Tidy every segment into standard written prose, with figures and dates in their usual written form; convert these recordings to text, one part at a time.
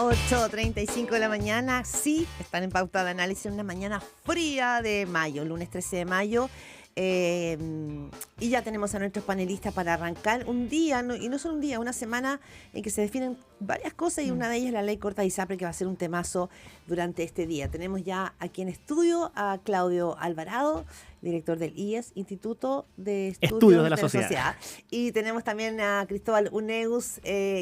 8:35 de la mañana. Sí, están en Pauta de Análisis, una mañana fría de mayo, lunes 13 de mayo. Y ya tenemos a nuestros panelistas para arrancar un día, y no solo un día, una semana en que se definen varias cosas, y una de ellas es la ley corta de ISAPRE, que va a ser un temazo durante este día. Tenemos ya aquí en estudio a Claudio Alvarado, director del IES, Instituto de Estudios de la Sociedad. Y tenemos también a Cristóbal Uneus.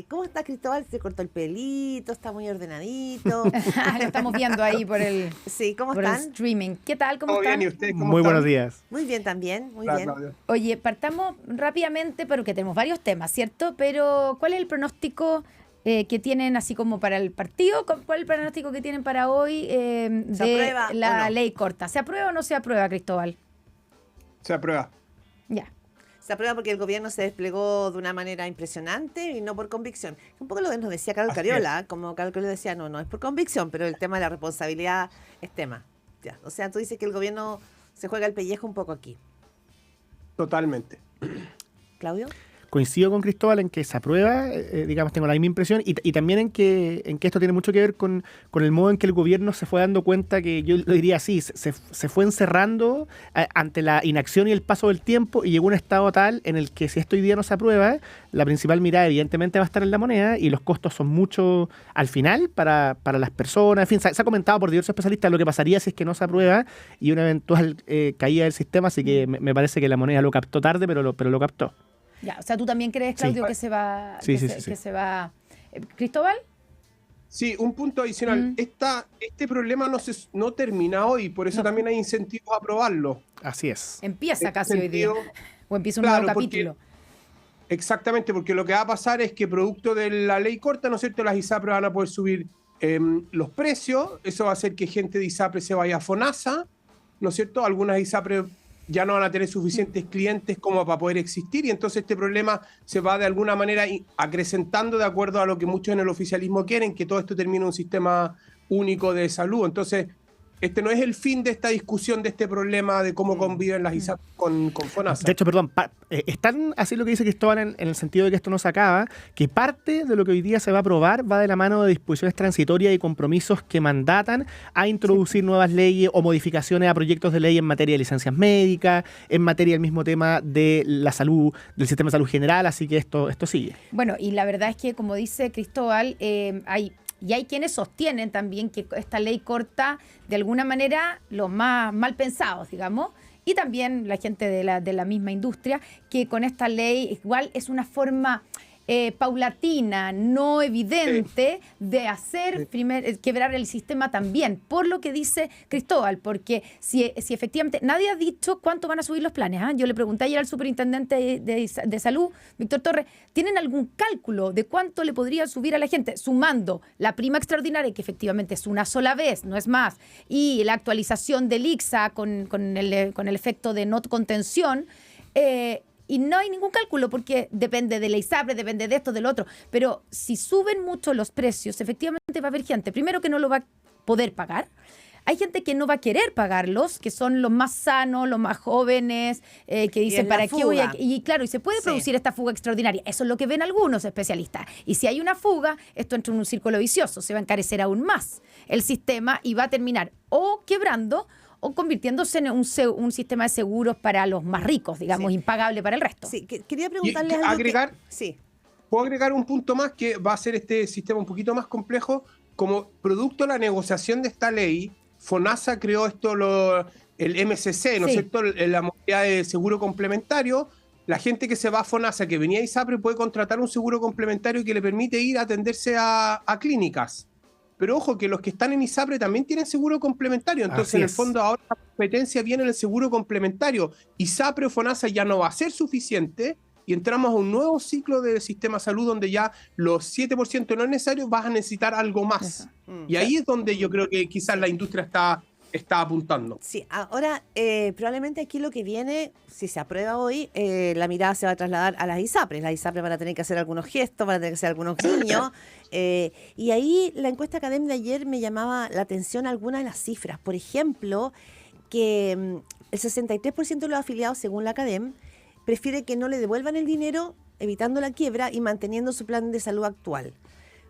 ¿Cómo está, Cristóbal? Se cortó el pelito, está muy ordenadito. Lo estamos viendo ahí por el, sí, ¿cómo por están? el streaming. ¿Qué tal? ¿Cómo están? Bien, ¿y usted, cómo Muy están? buenos días. Muy bien también, muy Hola, bien. Claudio. Oye, partamos rápidamente porque tenemos varios temas, ¿cierto? Pero ¿cuál es el pronóstico que tienen así como para el partido? ¿Cuál es el pronóstico que tienen para hoy de aprueba la o no? ley corta? ¿Se aprueba o no se aprueba, Cristóbal? Se aprueba. Ya. Se aprueba porque el gobierno se desplegó de una manera impresionante y no por convicción. Un poco lo que nos decía Carlos Así Cariola, como Carlos Cariola decía, no es por convicción, pero el tema de la responsabilidad es tema. Ya. O sea, tú dices que el gobierno se juega el pellejo un poco aquí. Totalmente. ¿Claudio? Coincido con Cristóbal en que se aprueba, digamos, tengo la misma impresión, y también en que esto tiene mucho que ver con el modo en que el gobierno se fue dando cuenta que, yo lo diría así, se fue encerrando ante la inacción y el paso del tiempo, y llegó a un estado tal en el que si esto hoy día no se aprueba, la principal mirada evidentemente va a estar en la moneda, y los costos son mucho al final para las personas. En fin, se ha comentado por diversos especialistas lo que pasaría si es que no se aprueba y una eventual caída del sistema, así que me parece que la moneda lo captó tarde, pero lo captó. Ya, o sea, ¿tú también crees, Claudio, Sí. que se va? Sí. Que se va. ¿Cristóbal? Sí, un punto adicional. Este problema no termina hoy, por eso No. también hay incentivos a aprobarlo. Así es. Empieza En casi ese hoy día. sentido, O empieza un claro, nuevo porque- capítulo. Exactamente, porque lo que va a pasar es que producto de la ley corta, ¿no es cierto?, las ISAPRE van a poder subir los precios. Eso va a hacer que gente de ISAPRE se vaya a FONASA, ¿no es cierto? Algunas ISAPRE ya no van a tener suficientes clientes como para poder existir, y entonces este problema se va de alguna manera acrecentando de acuerdo a lo que muchos en el oficialismo quieren, que todo esto termine en un sistema único de salud. Entonces, este no es el fin de esta discusión, de este problema de cómo conviven las ISAPRE con FONASA. De hecho, perdón, están así lo que dice Cristóbal en el sentido de que esto no se acaba, que parte de lo que hoy día se va a aprobar va de la mano de disposiciones transitorias y compromisos que mandatan a introducir nuevas leyes o modificaciones a proyectos de ley en materia de licencias médicas, en materia del mismo tema de la salud, del sistema de salud general, así que esto sigue. Bueno, y la verdad es que, como dice Cristóbal, hay quienes sostienen también que esta ley corta, de alguna manera, los más mal pensados, digamos, y también la gente de la misma industria, que con esta ley igual es una forma paulatina, no evidente, de hacer quebrar el sistema también, por lo que dice Cristóbal, porque si efectivamente nadie ha dicho cuánto van a subir los planes. Yo le pregunté ayer al superintendente de salud, Víctor Torres, ¿tienen algún cálculo de cuánto le podría subir a la gente sumando la prima extraordinaria, que efectivamente es una sola vez, no es más, y la actualización del ICSA con el efecto de no contención? Y no hay ningún cálculo porque depende de la ISAPRE, depende de esto, del otro. Pero si suben mucho los precios, efectivamente va a haber gente, primero, que no lo va a poder pagar. Hay gente que no va a querer pagarlos, que son los más sanos, los más jóvenes, que dicen, ¿para qué voy a...? Y claro, y se puede producir esta fuga extraordinaria. Eso es lo que ven algunos especialistas. Y si hay una fuga, esto entra en un círculo vicioso. Se va a encarecer aún más el sistema y va a terminar o quebrando o convirtiéndose en un sistema de seguros para los más ricos, digamos, impagable para el resto. Sí, quería preguntarle Y algo. Sí. Puedo agregar un punto más que va a hacer este sistema un poquito más complejo. Como producto de la negociación de esta ley, FONASA creó el MCC, ¿no es cierto?, la modalidad de seguro complementario. La gente que se va a FONASA, que venía a ISAPRE, puede contratar un seguro complementario que le permite ir a atenderse a clínicas. Pero ojo, que los que están en ISAPRE también tienen seguro complementario. Entonces, Así en el es. fondo, ahora la competencia viene en el seguro complementario. ISAPRE o FONASA ya no va a ser suficiente, y entramos a un nuevo ciclo de sistema de salud donde ya los 7% no es necesario, vas a necesitar algo más. Y ahí es donde yo creo que quizás la industria está apuntando. Sí, ahora probablemente aquí lo que viene, si se aprueba hoy, la mirada se va a trasladar a las ISAPRES. Las ISAPRES van a tener que hacer algunos gestos, van a tener que hacer algunos guiños. Y ahí la encuesta académica de ayer me llamaba la atención algunas de las cifras. Por ejemplo, que el 63% de los afiliados, según la Academ, prefiere que no le devuelvan el dinero, evitando la quiebra y manteniendo su plan de salud actual.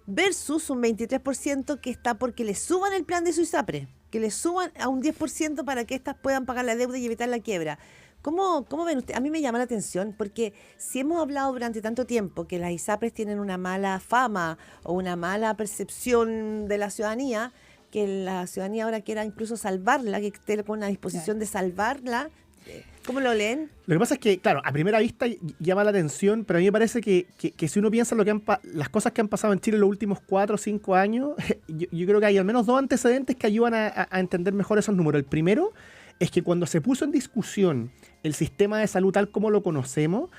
versus un 23% que está porque le suban el plan de su ISAPRE, que le suban a un 10% para que éstas puedan pagar la deuda y evitar la quiebra. ¿Cómo ven ustedes? A mí me llama la atención porque si hemos hablado durante tanto tiempo que las ISAPRES tienen una mala fama o una mala percepción de la ciudadanía, que la ciudadanía ahora quiera incluso salvarla, que esté con una disposición de salvarla, ¿cómo lo leen? Lo que pasa es que, claro, a primera vista llama la atención, pero a mí me parece que si uno piensa las cosas que han pasado en Chile en los últimos 4 o 5 años, yo creo que hay al menos 2 antecedentes que ayudan a entender mejor esos números. El primero es que cuando se puso en discusión el sistema de salud tal como lo conocemos,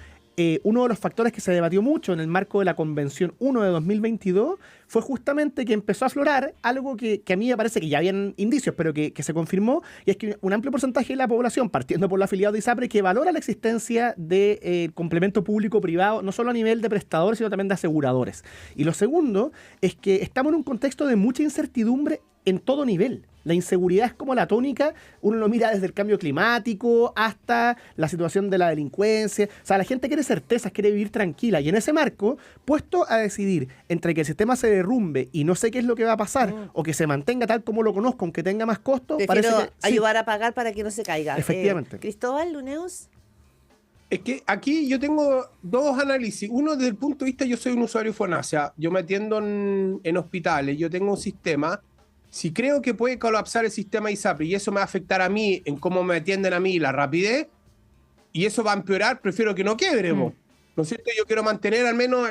uno de los factores que se debatió mucho en el marco de la Convención 1 de 2022 fue justamente que empezó a aflorar algo que a mí me parece que ya habían indicios, pero que se confirmó, y es que un amplio porcentaje de la población, partiendo por los afiliados de ISAPRE, que valora la existencia de complemento público-privado, no solo a nivel de prestadores, sino también de aseguradores. Y lo segundo es que estamos en un contexto de mucha incertidumbre en todo nivel. La inseguridad es como la tónica, uno lo mira desde el cambio climático hasta la situación de la delincuencia. O sea, la gente quiere certezas, quiere vivir tranquila. Y en ese marco, puesto a decidir entre que el sistema se derrumbe y no sé qué es lo que va a pasar, o que se mantenga tal como lo conozco, aunque tenga más costo, Prefiero parece que ayudar a pagar para que no se caiga. Efectivamente. Cristóbal, Luneus. Es que aquí yo tengo 2 análisis. Uno, desde el punto de vista, yo soy un usuario FONASA, yo me atiendo en hospitales, yo tengo un sistema. Si creo que puede colapsar el sistema ISAPRE y eso me va a afectar a mí, en cómo me atienden a mí, la rapidez, y eso va a empeorar, prefiero que no quiebremos. ¿No es cierto? Yo quiero mantener al menos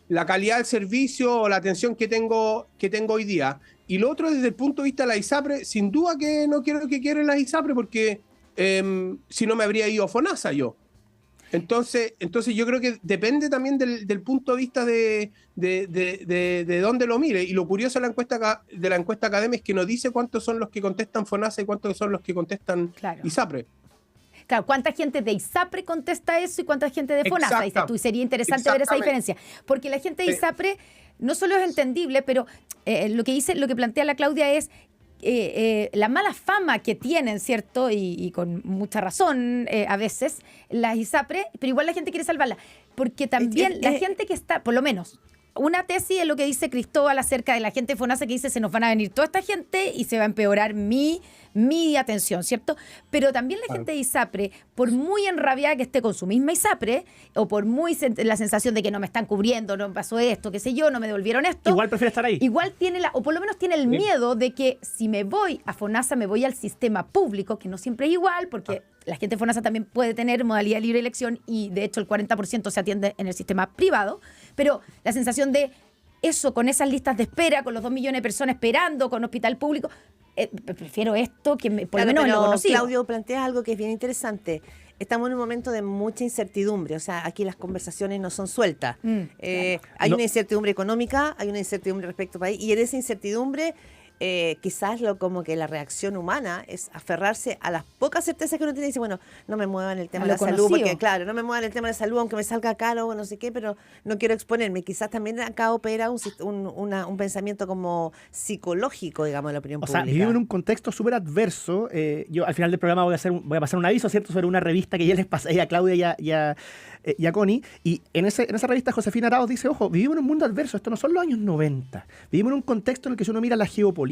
la calidad del servicio o la atención que tengo hoy día. Y lo otro, desde el punto de vista de la ISAPRE, sin duda que no quiero que quiebren las ISAPRE porque si no me habría ido a FONASA yo. Entonces yo creo que depende también del punto de vista de dónde lo mire. Y lo curioso de la encuesta Academia es que no dice cuántos son los que contestan FONASA y cuántos son los que contestan ISAPRE. Claro, ¿cuánta gente de ISAPRE contesta eso y cuánta gente de FONASA? Dices tú, y sería interesante ver esa diferencia. Porque la gente de ISAPRE no solo es entendible, pero lo que plantea la Claudia es la mala fama que tienen, ¿cierto? Y con mucha razón a veces las ISAPRE, pero igual la gente quiere salvarla. Porque también la gente que está, por lo menos, una tesis es lo que dice Cristóbal acerca de la gente de FONASA que dice se nos van a venir toda esta gente y se va a empeorar mi atención, ¿cierto? Pero también la gente de ISAPRE, por muy enrabiada que esté con su misma ISAPRE, o por muy la sensación de que no me están cubriendo, no me pasó esto, qué sé yo, no me devolvieron esto. igual prefiere estar ahí. Igual tiene o por lo menos tiene el miedo de que si me voy a FONASA, me voy al sistema público, que no siempre es igual, porque la gente de FONASA también puede tener modalidad de libre elección y de hecho el 40% se atiende en el sistema privado, pero la sensación de eso, con esas listas de espera, con los 2 millones de personas esperando, con hospital público, prefiero esto que por lo menos lo conocí. Claudio, planteas algo que es bien interesante. Estamos en un momento de mucha incertidumbre, o sea, aquí las conversaciones no son sueltas. Hay una incertidumbre económica, hay una incertidumbre respecto al país, y en esa incertidumbre quizás como que la reacción humana es aferrarse a las pocas certezas que uno tiene y dice, bueno, no me muevan el tema de la salud, porque claro, no me muevan el tema de la salud, aunque me salga caro o no sé qué, pero no quiero exponerme. Quizás también acá opera un pensamiento como psicológico, digamos, de la opinión pública. O sea, vivimos en un contexto súper adverso. Yo al final del programa voy a pasar un aviso, ¿cierto?, sobre una revista que ya les pasé a Claudia y a Connie, y en esa revista Josefina Arauz dice, ojo, vivimos en un mundo adverso, esto no son los años 90, vivimos en un contexto en el que si uno mira la geopolítica,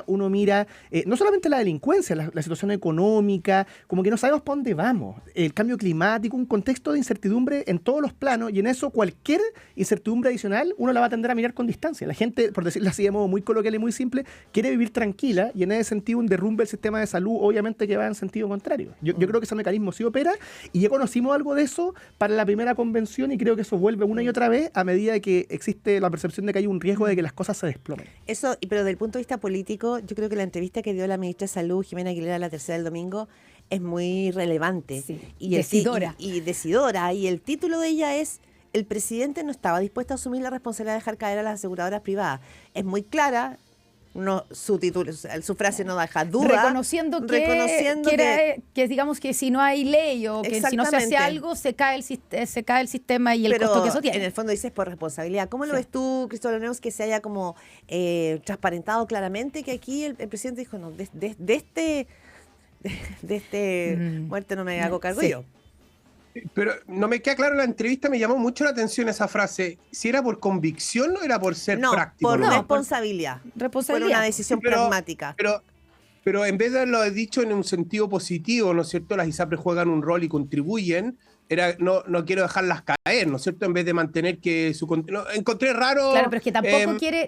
uno mira no solamente la delincuencia, la situación económica, como que no sabemos para dónde vamos, el cambio climático, un contexto de incertidumbre en todos los planos, y en eso cualquier incertidumbre adicional uno la va a tender a mirar con distancia. La gente, por decirlo así de modo muy coloquial y muy simple, quiere vivir tranquila, y en ese sentido un derrumbe del sistema de salud obviamente que va en sentido contrario. Yo creo que ese mecanismo sí opera, y ya conocimos algo de eso para la primera convención, y creo que eso vuelve una y otra vez a medida de que existe la percepción de que hay un riesgo de que las cosas se desplomen. Eso, pero desde el punto de vista político, yo creo que la entrevista que dio la ministra de Salud, Jimena Aguilera, la tercera del domingo, es muy relevante. Sí, y decidora. Y decidora. Y el título de ella es: el presidente no estaba dispuesto a asumir la responsabilidad de dejar caer a las aseguradoras privadas. Es muy clara. No, su frase no deja duda. Reconociendo que digamos que si no hay ley o que si no se hace algo, se cae el sistema y el costo que eso tiene. En el fondo dices por responsabilidad. ¿Cómo lo ves tú, Cristóbal Neus, que se haya como transparentado claramente que aquí el presidente dijo, no, de este muerte no me hago cargo yo? Pero no me queda claro, en la entrevista me llamó mucho la atención esa frase. ¿Si era por convicción o era por ser No, práctico? por ¿no? responsabilidad. Por Responsabilidad. una decisión Pero- pragmática. Pero en vez de haberlo dicho en un sentido positivo, ¿no es cierto? Las ISAPRES juegan un rol y contribuyen. No quiero dejarlas caer, ¿no es cierto? En vez de mantener que su... Encontré raro... Claro, pero es que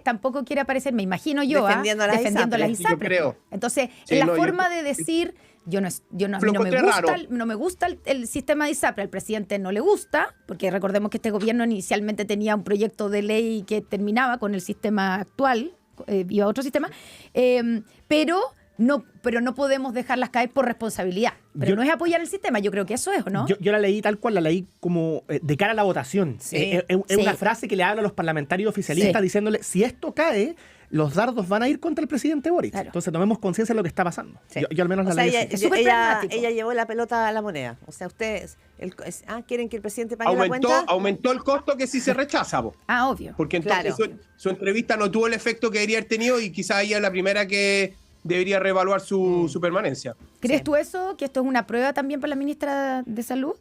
tampoco quiere aparecer, me imagino yo, Defendiendo a las defendiendo a las ISAPRES. ISAPRES. Yo creo. Entonces, Sí, en la no, forma de decir, a mí Lo no me encontré gusta, raro. no me gusta el sistema de ISAPRE, al presidente no le gusta, porque recordemos que este gobierno inicialmente tenía un proyecto de ley que terminaba con el sistema actual, iba a otro sistema, pero no podemos dejarlas caer por responsabilidad. Pero no es apoyar el sistema, yo creo que eso es, ¿o no? Yo la leí tal cual, la leí como de cara a la votación. Sí. Es Sí. una frase que le habla a los parlamentarios oficialistas Sí. diciéndole, si esto cae, los dardos van a ir contra el presidente Boric. Claro. Entonces tomemos conciencia de lo que está pasando. Sí. Yo al menos O la sea, leí ella, así. Es súper pragmático. ella llevó la pelota a la moneda. O sea, ustedes quieren que el presidente pague la cuenta. Aumentó el costo que si se rechaza, po. Ah, obvio. Porque entonces Claro. su entrevista no tuvo el efecto que debería haber tenido y quizás ella es la primera que debería reevaluar su permanencia. ¿Crees Sí. tú eso? ¿Que esto es una prueba también para la ministra de Salud?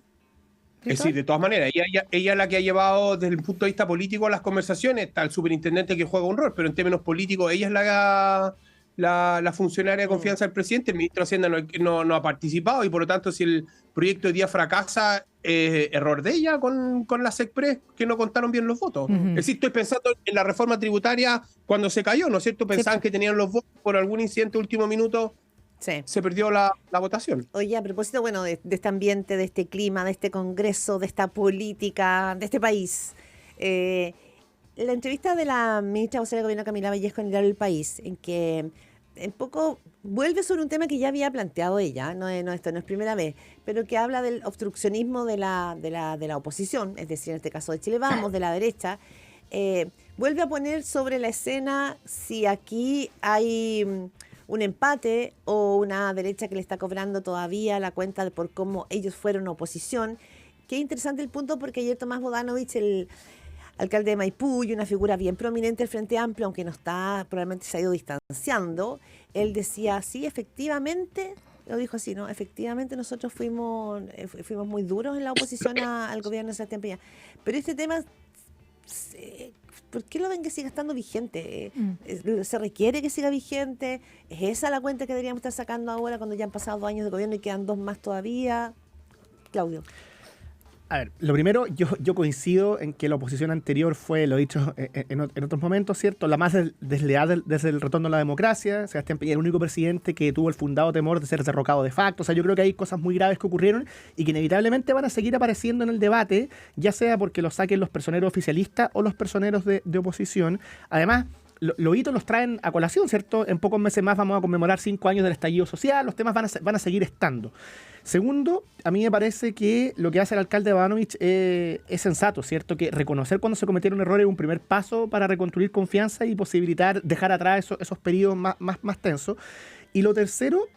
Sí, de todas maneras, ella es la que ha llevado desde el punto de vista político las conversaciones. Está el superintendente que juega un rol, pero en términos políticos ella es la funcionaria de confianza del presidente. El ministro de Hacienda no ha participado y por lo tanto si el proyecto hoy día fracasa, error de ella con la SECPRES, que no contaron bien los votos. Ujú. Es decir, estoy pensando en la reforma tributaria cuando se cayó, ¿no es cierto? Pensaban que tenían los votos, por algún incidente de último minuto Sí. se perdió la votación. Oye, a propósito, bueno, de este ambiente, de este clima, de este congreso, de esta política, de este país. La entrevista de la ministra vocera del gobierno, Camila Vallejo, en el diario El País, en que un poco vuelve sobre un tema que ya había planteado ella, esto no es primera vez, pero que habla del obstruccionismo de la oposición, es decir, en este caso de Chile Vamos, de la derecha. Vuelve a poner sobre la escena si aquí hay un empate o una derecha que le está cobrando todavía la cuenta de por cómo ellos fueron oposición. Qué interesante el punto, porque ayer Tomás Bodanovich, el alcalde de Maipú y una figura bien prominente del Frente Amplio, aunque no está, probablemente se ha ido distanciando, él decía, sí, efectivamente, lo dijo así, ¿no? Efectivamente nosotros fuimos muy duros en la oposición al gobierno de Sebastián Piñera. Pero este tema, ¿por qué lo ven que siga estando vigente? ¿Se requiere que siga vigente? ¿Es esa la cuenta que deberíamos estar sacando ahora cuando ya han pasado 2 años de gobierno y quedan 2 más todavía? Claudio. A ver, lo primero, yo coincido en que la oposición anterior fue, lo he dicho en otros momentos, ¿cierto?, la más desleal desde el retorno a la democracia. Sebastián Piñera, el único presidente que tuvo el fundado temor de ser derrocado de facto. O sea, yo creo que hay cosas muy graves que ocurrieron y que inevitablemente van a seguir apareciendo en el debate, ya sea porque los saquen los personeros oficialistas o los personeros de oposición. Además, los hitos los traen a colación, ¿cierto? En pocos meses más vamos a conmemorar 5 años del estallido social, los temas van a seguir estando. Segundo, a mí me parece que lo que hace el alcalde Bodanovich es sensato, ¿cierto? Que reconocer cuando se cometieron errores es un primer paso para reconstruir confianza y posibilitar dejar atrás esos periodos más tensos. Y lo tercero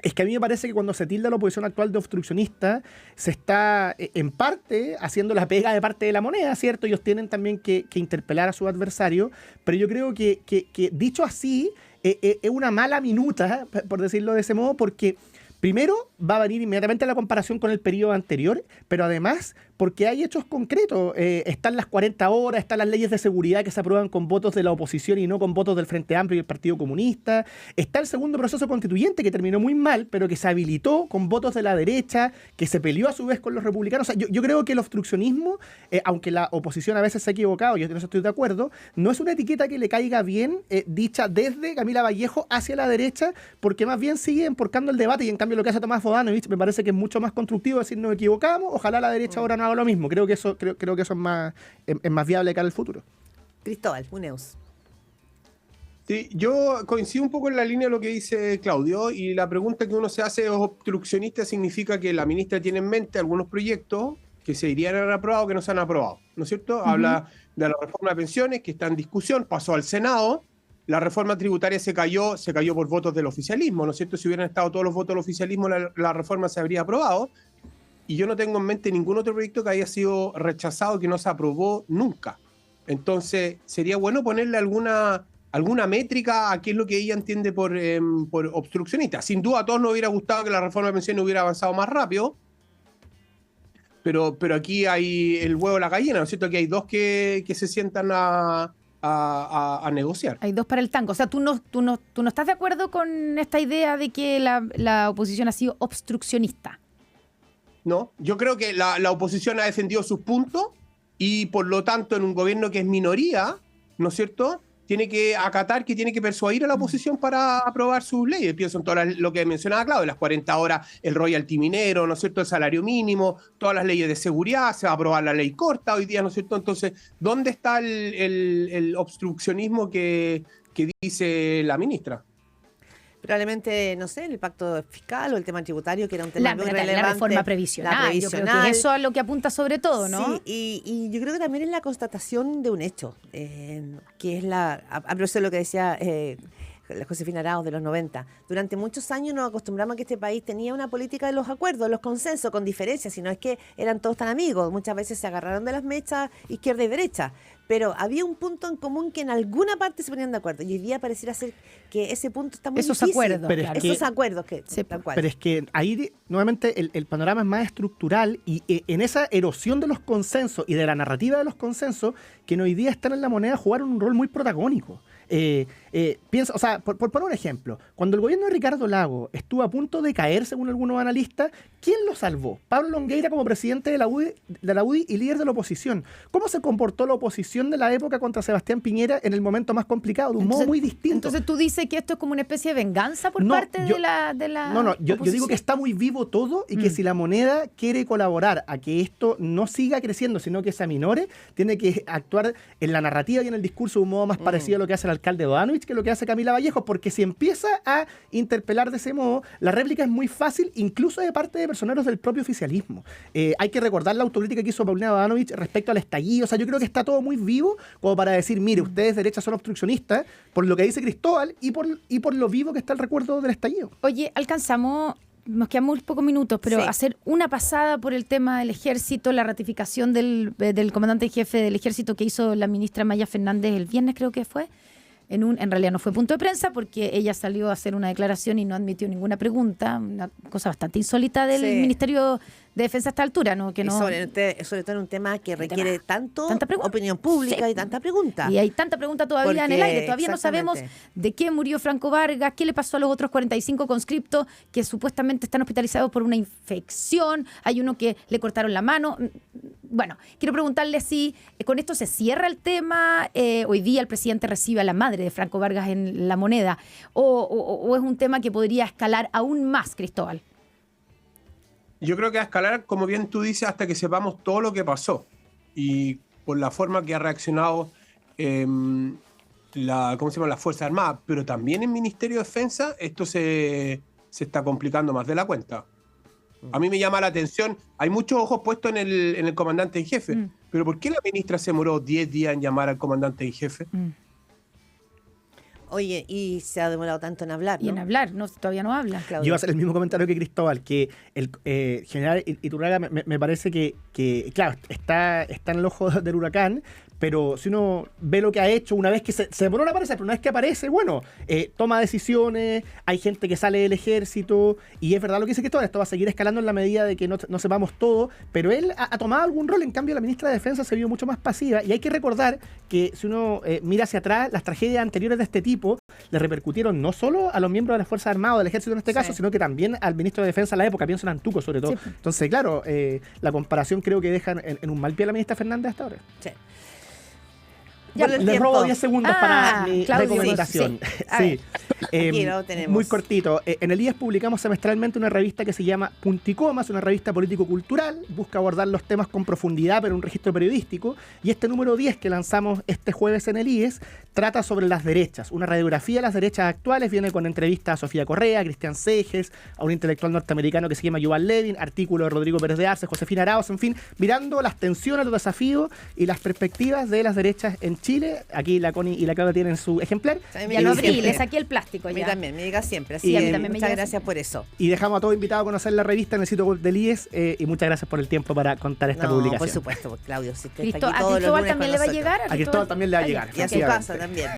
es que a mí me parece que cuando se tilda la oposición actual de obstruccionista, se está en parte haciendo la pega de parte de la moneda, ¿cierto? Ellos tienen también que interpelar a su adversario, pero yo creo que dicho así, es una mala minuta, por decirlo de ese modo, porque primero va a venir inmediatamente la comparación con el periodo anterior, pero además porque hay hechos concretos. Están las 40 horas, están las leyes de seguridad que se aprueban con votos de la oposición y no con votos del Frente Amplio y el Partido Comunista. Está el segundo proceso constituyente que terminó muy mal, pero que se habilitó con votos de la derecha, que se peleó a su vez con los republicanos. O sea, yo creo que el obstruccionismo, aunque la oposición a veces se ha equivocado, yo en eso estoy de acuerdo, no es una etiqueta que le caiga bien dicha desde Camila Vallejo hacia la derecha, porque más bien sigue emporcando el debate y en cambio lo que hace Tomás Bodanovich me parece que es mucho más constructivo decir nos equivocamos, ojalá la derecha ahora no haga lo mismo. Creo que eso es más viable cara al futuro. Cristóbal, Uneus. Sí, yo coincido un poco en la línea de lo que dice Claudio y la pregunta que uno se hace es obstruccionista significa que la ministra tiene en mente algunos proyectos que se irían a haber aprobado que no se han aprobado, ¿no es cierto? Habla de la reforma de pensiones que está en discusión, pasó al Senado, la reforma tributaria se cayó por votos del oficialismo, ¿no es cierto? Si hubieran estado todos los votos del oficialismo, la reforma se habría aprobado. Y yo no tengo en mente ningún otro proyecto que haya sido rechazado, que no se aprobó nunca. Entonces, sería bueno ponerle alguna métrica a qué es lo que ella entiende por obstruccionista. Sin duda, a todos nos hubiera gustado que la reforma de pensiones hubiera avanzado más rápido, Pero aquí hay el huevo y la gallina, ¿no es cierto? Aquí hay dos que se sientan a negociar. Hay dos para el tango. O sea, tú no estás de acuerdo con esta idea de que la oposición ha sido obstruccionista. No, yo creo que la oposición ha defendido sus puntos y por lo tanto en un gobierno que es minoría, ¿no es cierto?, tiene que acatar, que tiene que persuadir a la oposición para aprobar sus leyes. Pienso en todo lo que mencionaba Claudio, las 40 horas, el royalty minero, ¿no es cierto?, el salario mínimo, todas las leyes de seguridad, se va a aprobar la ley corta hoy día, ¿no es cierto? Entonces, ¿dónde está el obstruccionismo que dice la ministra? Probablemente, no sé, el pacto fiscal o el tema tributario, que era un tema muy relevante. La reforma previsional. Yo creo que eso es lo que apunta sobre todo, ¿no? Sí, y yo creo que también es la constatación de un hecho, que es a propósito de lo que decía Josefina Arauz de los 90. Durante muchos años nos acostumbramos a que este país tenía una política de los acuerdos, los consensos, con diferencias, y no es que eran todos tan amigos. Muchas veces se agarraron de las mechas izquierda y derecha, pero había un punto en común que en alguna parte se ponían de acuerdo, y hoy día pareciera ser que ese punto está muy difícil. Esos acuerdos que sí, tal cual. Pero es que ahí nuevamente el panorama es más estructural, y en esa erosión de los consensos y de la narrativa de los consensos, que hoy día están en la moneda, jugaron un rol muy protagónico. Piensa, o sea, por poner un ejemplo, cuando el gobierno de Ricardo Lagos estuvo a punto de caer, según algunos analistas, ¿quién lo salvó? Pablo Longueira como presidente de la UDI y líder de la oposición. ¿Cómo se comportó la oposición de la época contra Sebastián Piñera en el momento más complicado? De un modo muy distinto. Entonces tú dices que esto es como una especie de venganza por parte de la yo digo que está muy vivo todo, y que si la moneda quiere colaborar a que esto no siga creciendo, sino que se aminore, tiene que actuar en la narrativa y en el discurso de un modo más parecido a lo que hace el alcalde Bodanovich que lo que hace Camila Vallejo, porque si empieza a interpelar de ese modo, la réplica es muy fácil, incluso de parte de personeros del propio oficialismo. Hay que recordar la autocrítica que hizo Paulina Bodanovich respecto al estallido. O sea, yo creo que está todo muy vivo como para decir, mire, ustedes derechas son obstruccionistas, por lo que dice Cristóbal y por lo vivo que está el recuerdo del estallido. Oye, nos quedan muy pocos minutos, pero hacer una pasada por el tema del ejército, la ratificación del comandante en jefe del ejército que hizo la ministra Maya Fernández el viernes, creo que fue. En realidad no fue punto de prensa, porque ella salió a hacer una declaración y no admitió ninguna pregunta, una cosa bastante insólita del Ministerio de Defensa a esta altura, ¿no? Que no, sobre todo en un tema que requiere tanta opinión pública y tanta pregunta. Y hay tanta pregunta todavía en el aire. Todavía no sabemos de qué murió Franco Vargas, qué le pasó a los otros 45 conscriptos que supuestamente están hospitalizados por una infección. Hay uno que le cortaron la mano. Bueno, quiero preguntarle si con esto se cierra el tema. Hoy día el presidente recibe a la madre de Franco Vargas en La Moneda, o es un tema que podría escalar aún más, Cristóbal. Yo creo que va a escalar, como bien tú dices, hasta que sepamos todo lo que pasó. Y por la forma que ha reaccionado las Fuerzas Armadas, pero también el Ministerio de Defensa, esto se está complicando más de la cuenta. A mí me llama la atención, hay muchos ojos puestos en el comandante en jefe, pero ¿por qué la ministra se demoró 10 días en llamar al comandante en jefe? Oye, y se ha demorado tanto en hablar, ¿no? Y en hablar, todavía no habla. Claudio. Yo iba a hacer el mismo comentario que Cristóbal, que el general Iturralde me parece que, claro, está en el ojo del huracán, pero si uno ve lo que ha hecho, una vez que se demoró en aparecer, pero una vez que aparece, bueno, toma decisiones, hay gente que sale del ejército, y es verdad lo que dice Cristóbal, esto va a seguir escalando en la medida de que no sepamos todo, pero él ha tomado algún rol. En cambio la ministra de Defensa se vio mucho más pasiva, y hay que recordar que si uno mira hacia atrás, las tragedias anteriores de este tipo le repercutieron no solo a los miembros de las Fuerzas Armadas o del Ejército en este caso, sino que también al ministro de Defensa de la época, pienso en Antuco sobre todo. Sí. Entonces, claro, la comparación creo que deja en un mal pie a la ministra Fernández hasta ahora. Sí. Les robo 10 segundos para mi recomendación. Sí. Muy cortito. En el IES publicamos semestralmente una revista que se llama Punticomas, una revista político-cultural. Busca abordar los temas con profundidad, pero en un registro periodístico. Y este número 10 que lanzamos este jueves en el IES trata sobre las derechas. Una radiografía de las derechas actuales. Viene con entrevistas a Sofía Correa, a Cristian Seges, a un intelectual norteamericano que se llama Yuval Levin, artículo de Rodrigo Pérez de Arce, Josefina Arauz, en fin, mirando las tensiones, los desafíos y las perspectivas de las derechas en Chile. Aquí la Connie y la Claudia tienen su ejemplar. Ya lo abrí, le saqué el plástico. A mí también, me llega siempre. Así que muchas gracias por eso. Y dejamos a todos invitados a conocer la revista en el sitio web del IES, y muchas gracias por el tiempo para contar esta publicación. Por supuesto, Claudio. Si ¿A Cristóbal también le va a llegar? A Cristóbal también le va a llegar. Y a su casa también.